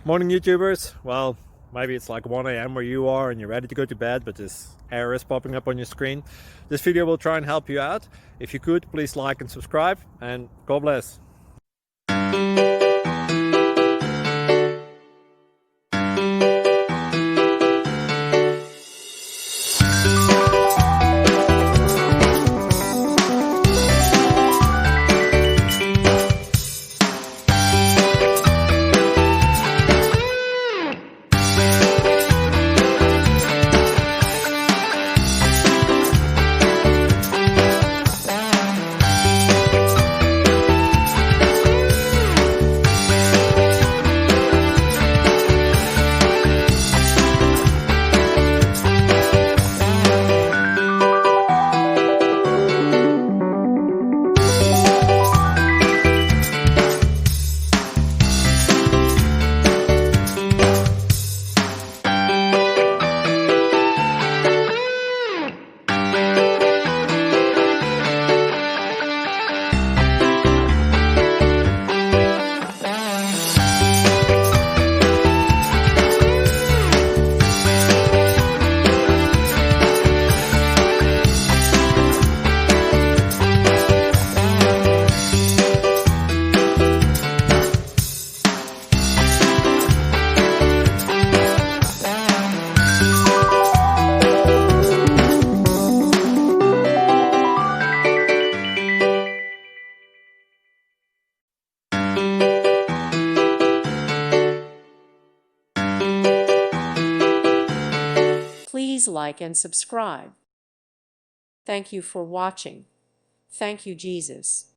Morning YouTubers. Well, maybe it's like 1 a.m. where you are and you're ready to go to bed, but this error is popping up on your screen. This video will try and help you out. If you could, please like and subscribe, and God bless. Please like and subscribe. Thank you for watching. Thank you, Jesus.